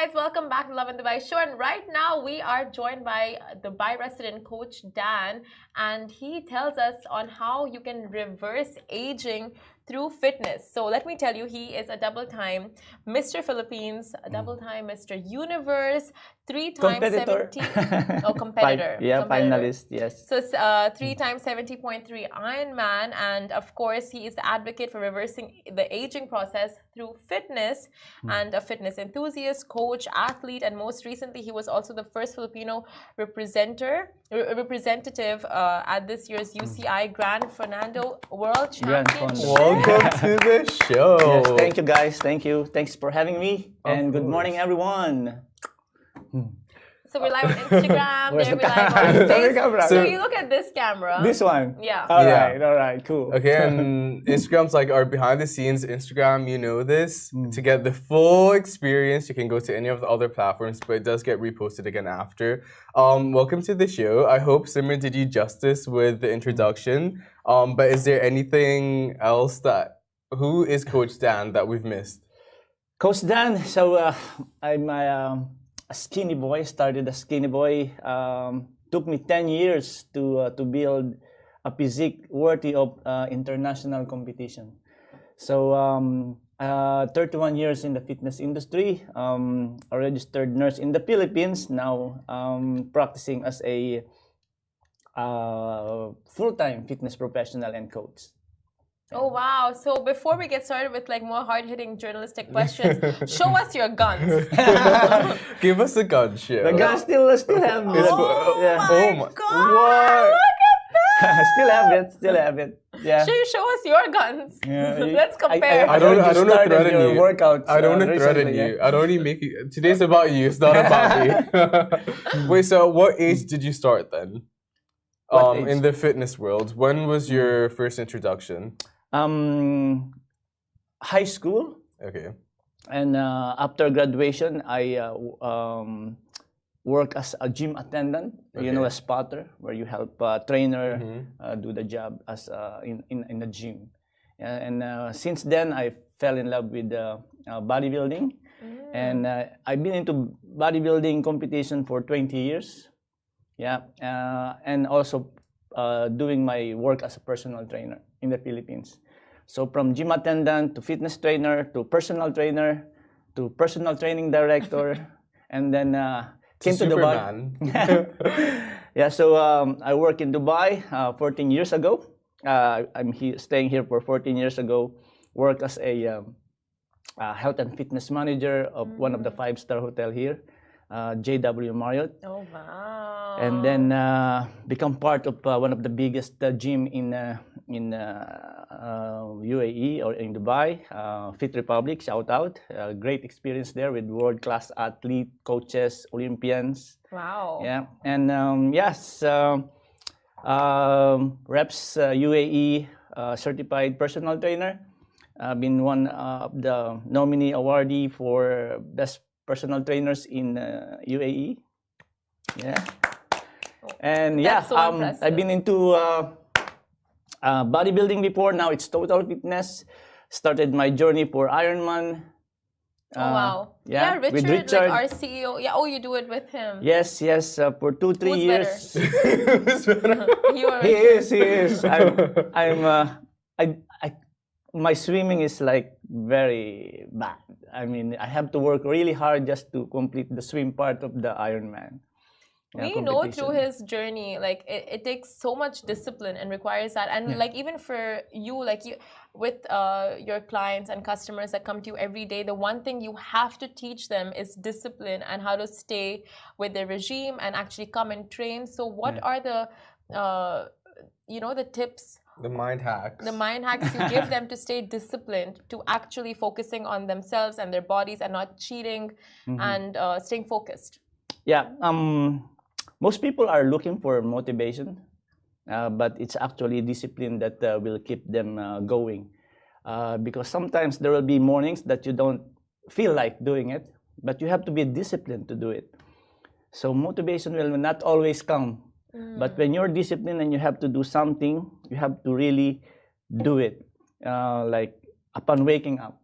guys, welcome back to Lovin Dubai show. And right now we are joined by Dubai resident coach Dan, and he tells us on how you can reverse aging through fitness. So let me tell you, he is a double-time Mr. Philippines, a double-time Mr. Universe, three-time competitor. 70. Oh, competitor. Yeah, competitor. finalist. Yes. So it's three-time 70.3 Ironman, and of course he is the advocate for reversing the aging process through fitness, and a fitness enthusiast, coach, athlete, and most recently he was also the first Filipino representative at this year's UCI Grand Fernando World Championship. Welcome to the show. Yes, thank you guys. Thank you. Thanks for having me. And good morning, everyone. So we're live on Instagram. Where's there the we're live camera? on Where's the Facebook. camera? So you look at this camera. This one. Yeah. All Yeah. right, cool. Okay, and Instagram's like our behind the scenes Instagram, you know this. To get the full experience, you can go to any of the other platforms, but it does get reposted again after. Welcome to the show. I hope Simran did you justice with the introduction. But is there anything else who is Coach Dan that we've missed? Coach Dan. So I'm a skinny boy. Started as skinny boy. Took me 10 years to build a physique worthy of international competition. So 31 years in the fitness industry. A registered nurse in the Philippines. Now practicing as a full-time fitness professional and coach. Oh wow! So before we get started with like more hard-hitting journalistic questions, show us your guns. Give us a gun show. The guns still have it. Oh my God! What? Still have it. Yeah. Show us your guns. Yeah. Let's compare. I don't want to threaten you. Workouts, I don't want to threaten recently, you. I don't want to make you. Today's about you. It's not about me. Wait. So, what age did you start then? What age? In the fitness world, when was your first introduction? High school, Okay. and after graduation, I work as a gym attendant. Okay. You know, a spotter, where you help trainer do the job as in a gym. And since then, I fell in love with bodybuilding, and I've been into bodybuilding competition for 20 years. Yeah, and also doing my work as a personal trainer in the Philippines. So from gym attendant to fitness trainer to personal trainer to personal training director, and then came to Dubai. Yeah, so I work in Dubai 14 years ago. I'm staying here for 14 years ago. Work as a health and fitness manager of one of the 5-star hotel here. JW Marriott. Oh wow! And then become part of one of the biggest gym in UAE or in Dubai, Fit Republic. Shout out! Great experience there with world-class athlete, coaches, Olympians. Wow! Yeah, and yes, reps UAE certified personal trainer. Been one of the nominee awardee for best personal trainers in UAE. Yeah. And That's so impressive. I've been into bodybuilding before. Now it's Total Fitness. Started my journey for Ironman. Oh wow! Yeah, Richard, with Richard. like our CEO. Yeah. Oh, you do it with him. Yes, for 2-3 Who's years. You are. He is. My swimming is like very bad. I mean, I have to work really hard just to complete the swim part of the Ironman. We know through his journey, like it takes so much discipline and requires that. And like even for you, like you with your clients and customers that come to you every day, the one thing you have to teach them is discipline and how to stay with their regime and actually come and train. So what are the the tips? The mind hacks. The mind hacks you give them to stay disciplined, to actually focusing on themselves and their bodies and not cheating and staying focused. Yeah. Most people are looking for motivation, but it's actually discipline that will keep them going. Because sometimes there will be mornings that you don't feel like doing it, but you have to be disciplined to do it. So motivation will not always come. But when you're disciplined and you have to do something, you have to really do it. Like upon waking up,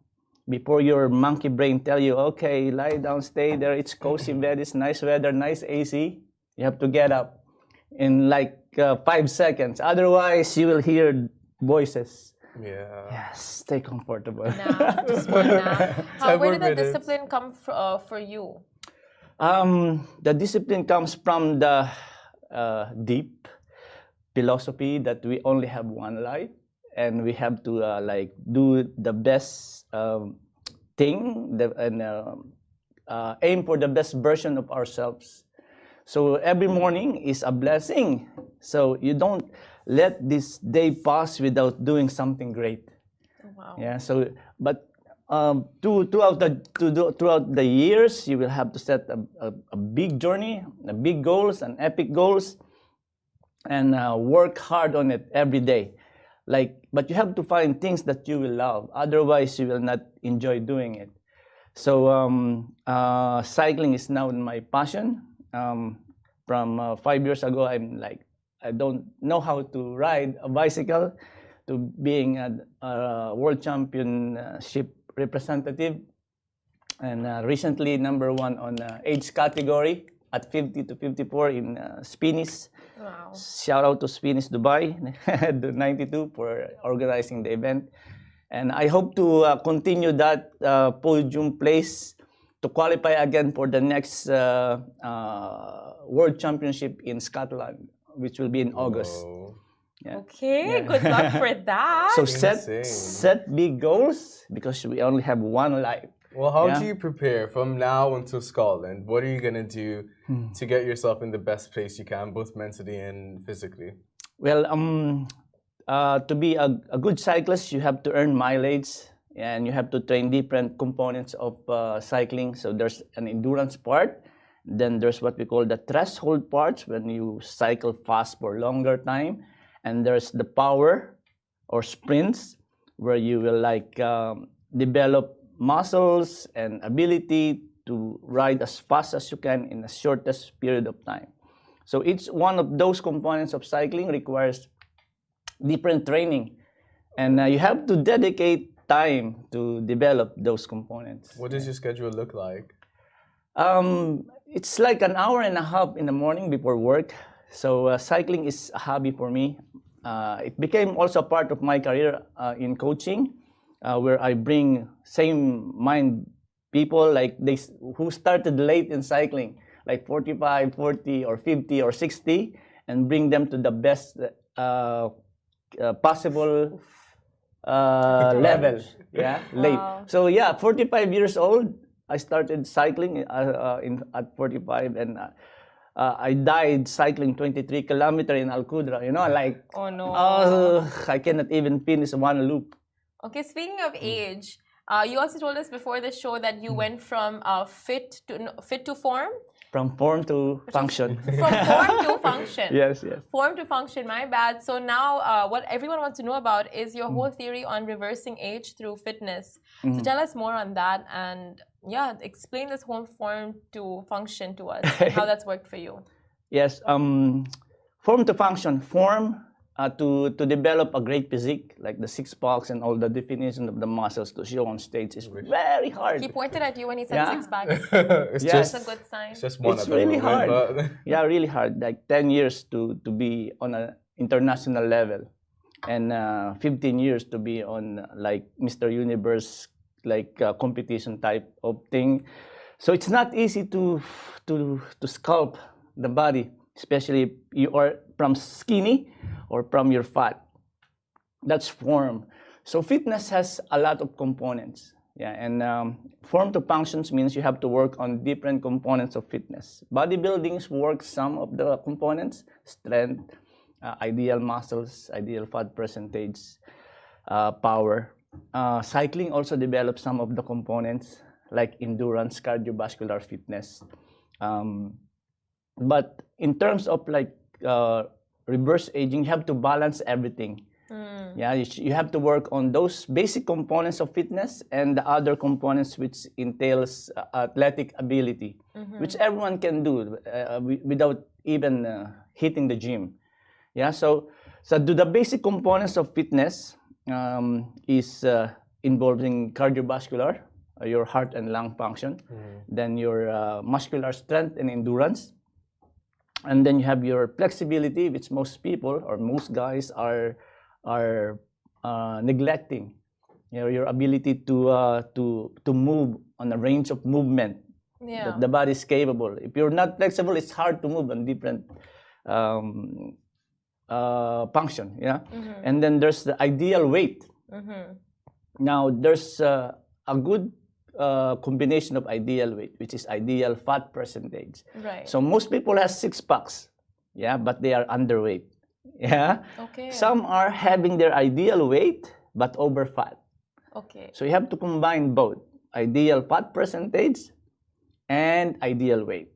before your monkey brain tell you, okay, lie down, stay there, it's cozy bed, it's nice weather, nice AC, you have to get up in like 5 seconds. Otherwise, you will hear voices. Yeah. Yes, stay comfortable. Nah, just one nah. Where did the minutes. discipline come for you? The discipline comes from the deep philosophy that we only have one life, and we have to like do the best thing and aim for the best version of ourselves. So every morning is a blessing. So you don't let this day pass without doing something great. Wow. Yeah. So, but throughout the years, you will have to set a big journey, a big goals, and epic goals, and work hard on it every day. But you have to find things that you will love. Otherwise, you will not enjoy doing it. So cycling is now my passion. From 5 years ago, I don't know how to ride a bicycle, to being a world championship representative, and recently #1 on age category at 50 to 54 in Spinnis. Wow. Shout out to Lovin Dubai, the 92 for organizing the event. And I hope to continue that podium place to qualify again for the next World Championship in Scotland, which will be in August. Yeah. Okay, good luck for that. So set big goals, because we only have one life. Well, how do you prepare from now until Scotland? What are you going to do to get yourself in the best place you can, both mentally and physically? Well, to be a good cyclist, you have to earn mileage, and you have to train different components of cycling. So there's an endurance part. Then there's what we call the threshold parts, when you cycle fast for longer time. And there's the power or sprints, where you will develop muscles and ability to ride as fast as you can in the shortest period of time. So each one of those components of cycling requires different training, and you have to dedicate time to develop those components. What does your schedule look like? It's like an hour and a half in the morning before work. So cycling is a hobby for me. It became also part of my career in coaching, where I bring same mind people who started late in cycling, like 45, 40, or 50, or 60, and bring them to the best possible level. Yeah, wow. Late. So yeah, 45 years old, I started cycling at 45, and I died cycling 23 kilometers in Al Qudra. Oh no! I cannot even finish one loop. Okay, speaking of age, you also told us before the show that you went from fit to form. From form to function. From form to function. Yes. Form to function, my bad. So now what everyone wants to know about is your whole theory on reversing age through fitness. So tell us more on that, and explain this whole form to function to us, and how that's worked for you. Yes, form to function. Form to develop a great physique, like the six packs and all the definition of the muscles to show on stage is very hard. He pointed at you when he said six packs. That's a good sign. It's just one. It's really hard. Yeah, really hard. Like 10 years to be on an international level, and 15 years to be on like Mr. Universe, like competition type of thing. So it's not easy to sculpt the body, especially if you are from skinny or from your fat. That's form. So fitness has a lot of components. Yeah, and form to functions means you have to work on different components of fitness. Bodybuilding works some of the components: strength, ideal muscles, ideal fat percentage, power. Cycling also develops some of the components like endurance, cardiovascular fitness. But in terms of reverse aging, you have to balance everything. Yeah, you have to work on those basic components of fitness and the other components which entails athletic ability, which everyone can do without even hitting the gym. Yeah, so the basic components of fitness is involving cardiovascular, your heart and lung function, then your muscular strength and endurance, and then you have your flexibility, which most people or most guys are neglecting. Your ability to move on a range of movement that the body is capable. If you're not flexible, it's hard to move on different function. And then there's the ideal weight. Now there's a good combination of ideal weight, which is ideal fat percentage. Right. So most people have 6 packs, but they are underweight. Okay. Some are having their ideal weight but over fat. Okay. So you have to combine both ideal fat percentage and ideal weight.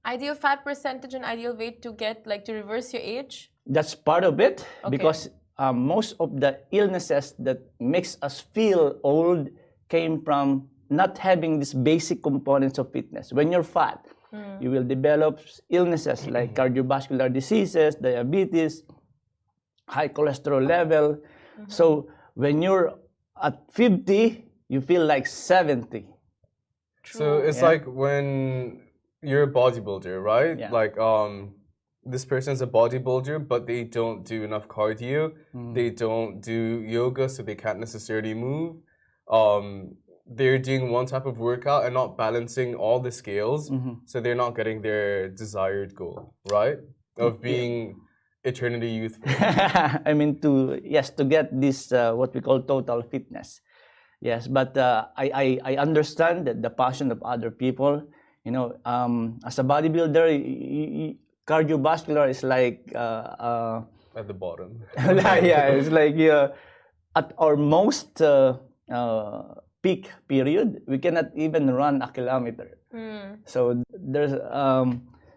Ideal fat percentage and ideal weight to get to reverse your age? That's part of it, because most of the illnesses that makes us feel old came from not having these basic components of fitness. When you're fat, you will develop illnesses like cardiovascular diseases, diabetes, high cholesterol level. So when you're at 50, you feel like 70. True. So it's like when you're a bodybuilder, right? Like this person's a bodybuilder, but they don't do enough cardio. They don't do yoga, so they can't necessarily move. They're doing one type of workout and not balancing all the scales, so they're not getting their desired goal, right? Of being eternally youthful. I mean, to get this what we call total fitness. Yes, but I understand that the passion of other people. As a bodybuilder, cardiovascular is like at the bottom. It's like at our most peak period, we cannot even run a kilometer. So there's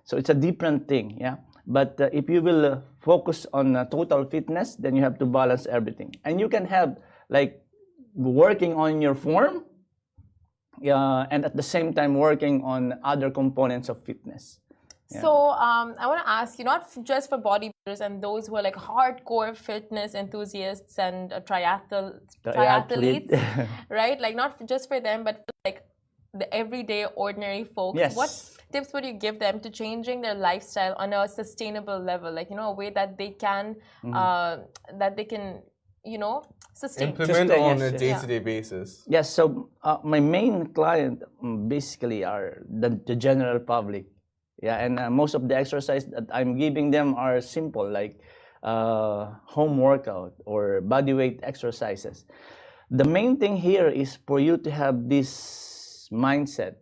so it's a different thing. But if you will focus on total fitness, then you have to balance everything, and you can have working on your form, and at the same time working on other components of fitness. So I want to ask you, not just for bodybuilders and those who are hardcore fitness enthusiasts and triathletes, right? Not just for them, but for the everyday ordinary folks. Yes. What tips would you give them to changing their lifestyle on a sustainable level? A way that they can sustain. Implement on a day-to-day basis. Yes, so my main client basically are the general public. And most of the exercise that I'm giving them are simple, like home workout or body weight exercises. The main thing here is for you to have this mindset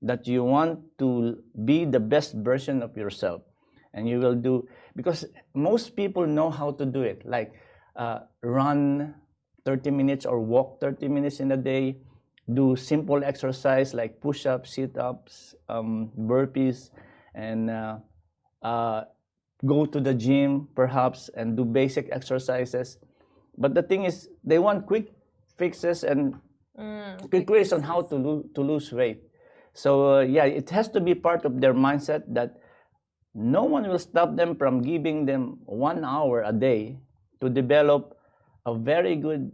that you want to be the best version of yourself. And you will do, because most people know how to do it, like run 30 minutes or walk 30 minutes in a day, do simple exercise like push-ups, sit-ups, burpees, and go to the gym perhaps and do basic exercises. But the thing is, they want quick fixes and quick ways on how to lose weight. So it has to be part of their mindset that no one will stop them from giving them 1 hour a day to develop a very good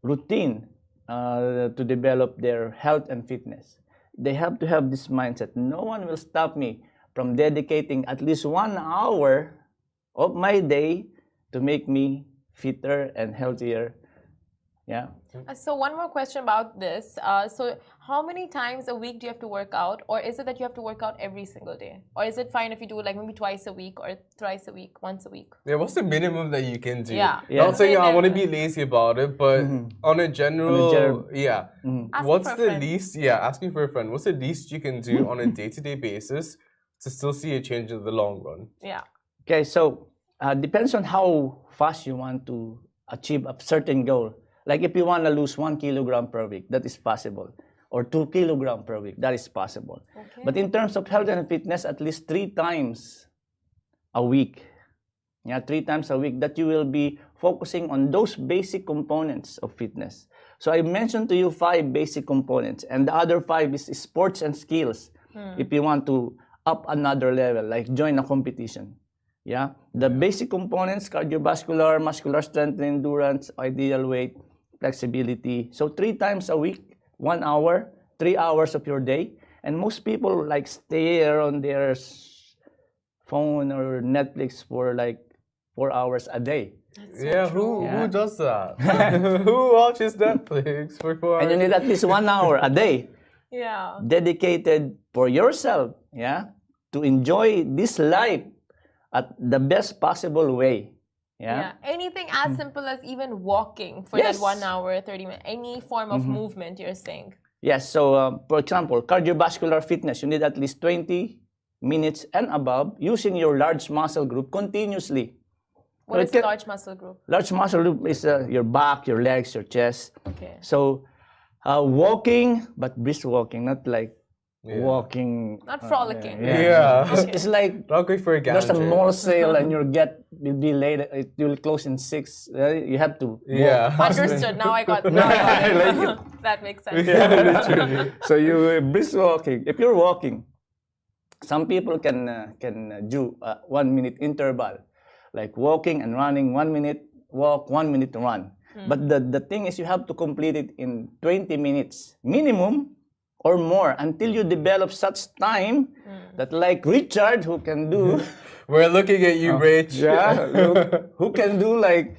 routine to develop their health and fitness. They have to have this mindset. No one will stop me from dedicating at least 1 hour of my day to make me fitter and healthier. So one more question about this. So how many times a week do you have to work out? Or is it that you have to work out every single day? Or is it fine if you do maybe twice a week or thrice a week, once a week? What's the minimum that you can do? Not saying I want to be lazy about it, but on a general, what's the least, asking for a friend, what's the least you can do on a day-to-day basis to still see a change in the long run? Okay, so depends on how fast you want to achieve a certain goal. Like if you want to lose 1 kilogram per week, that is possible. Or 2 kilograms per week, that is possible. Okay. But in terms of health and fitness, at least 3 times a week. 3 times a week that you will be focusing on those basic components of fitness. So I mentioned to you 5 basic components, and the other 5 is sports and skills. If you want to up another level, like join a competition. The basic components: cardiovascular, muscular strength and endurance, ideal weight, flexibility. So 3 times a week, 1 hour, 3 hours of your day. And most people like stay on their phone or Netflix for like 4 hours a day. Yeah, who does that? Who watches Netflix for 4 hours? And you need at least 1 hour a day. Yeah. Dedicated for yourself, to enjoy this life at the best possible way. Yeah. Anything as simple as even walking for that 1 hour, 30 minutes, any form of movement, you're saying. Yes. So, for example, cardiovascular fitness, you need at least 20 minutes and above using your large muscle group continuously. What is large muscle group? Large muscle group is your back, your legs, your chest. Okay. So, walking, but brisk walking, not like walking. Not frolicking. It's like not going for a there's a mall sale and your get will be late. It will close in 6. You have to. Understood. Now I got that makes sense. Yeah, literally. So you brisk walking. If you're walking, some people can do 1 minute interval, like walking and running. 1 minute walk, 1 minute run. But the thing is, you have to complete it in 20 minutes minimum or more until you develop such time that, like Richard, who can do. We're looking at you, Rich. Who can do like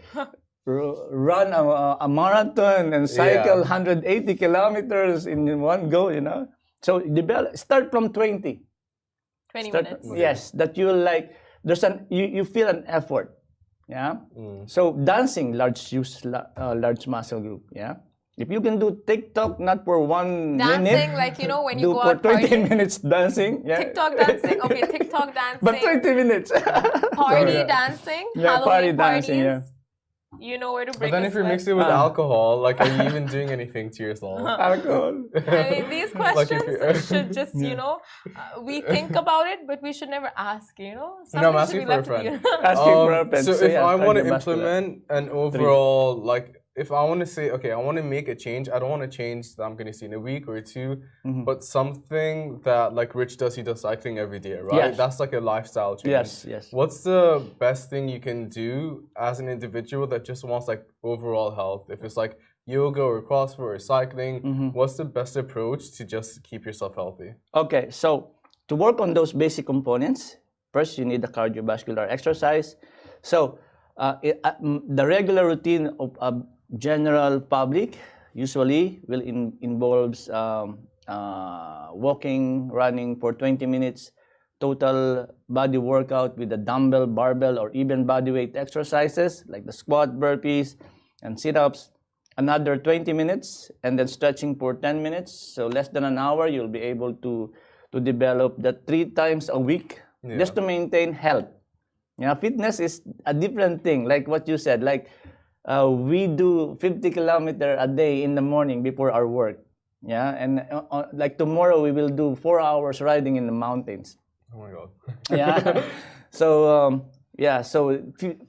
run a marathon and cycle 180 kilometers in one go, So start from 20. 20 minutes. Yes, that you like. You feel an effort. Yeah. So dancing, large muscle group. Yeah. If you can do TikTok not for 1 minute. Dancing, like when you go out for 20 partying. minutes dancing. Yeah. TikTok dancing. Okay, TikTok dancing. But 20 minutes. Party dancing. Yeah, Halloween party parties. dancing. You know where to bring. But then if you're mixing it with alcohol, like, are you even doing anything to yourself? Alcohol. I mean, these questions should just, we think about it, but we should never ask, No, I'm asking for a friend. Asking for a friend. So if I want to implement an overall, like, if I want to say, okay, I want to make a change, I don't want to change that I'm going to see in a week or 2, but something that, like Rich does, he does cycling every day, right? Yes. That's like a lifestyle change. Yes. What's the best thing you can do as an individual that just wants like overall health? If it's like yoga or CrossFit or cycling, what's the best approach to just keep yourself healthy? Okay, so to work on those basic components, first you need the cardiovascular exercise. So the regular routine of a general public usually will involves walking, running for 20 minutes, total body workout with the dumbbell, barbell, or even body weight exercises like the squat, burpees, and sit-ups. Another 20 minutes, and then stretching for 10 minutes. So less than an hour, you'll be able to develop that 3 times a week just to maintain health. Fitness is a different thing, like what you said. Like we do 50 kilometers a day in the morning before our work. And like tomorrow we will do 4 hours riding in the mountains. Oh my God. So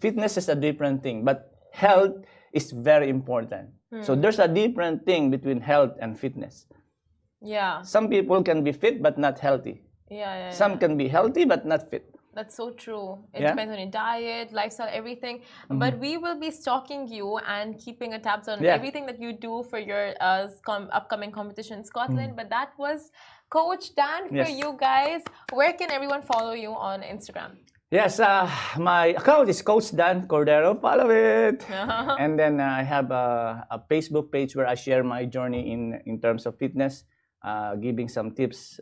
fitness is a different thing, but health is very important. So there's a different thing between health and fitness. Some people can be fit but not healthy. Some can be healthy but not fit. That's so true. It depends on your diet, lifestyle, everything. But we will be stalking you and keeping a tabs on everything that you do for your upcoming competition in Scotland. But that was Coach Dan for you guys. Where can everyone follow you on Instagram? Yes, my account is Coach Dan Cordero. Follow it. And then I have a Facebook page where I share my journey in terms of fitness, giving some tips.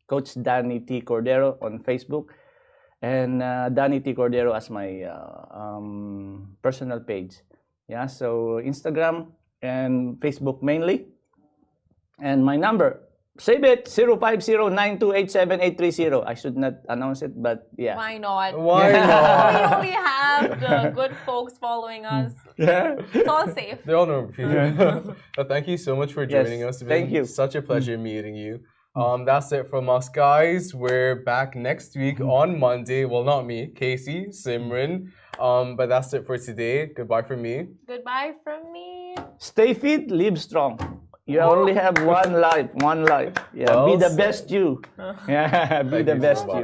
Coach Danny T. Cordero on Facebook. And Danny T. Cordero as my personal page. So Instagram and Facebook mainly. And my number, save it, 050-9287-830. I should not announce it, but Why not? Why not? We only have the good folks following us. It's all safe. They all know. But thank you so much for joining us. It's been such a pleasure meeting you. That's it from us, guys. We're back next week on Monday. Well, not me, Casey, Simran. But that's it for today. Goodbye from me. Goodbye from me. Stay fit, live strong. You only have one life. Be the best you. Be the best you.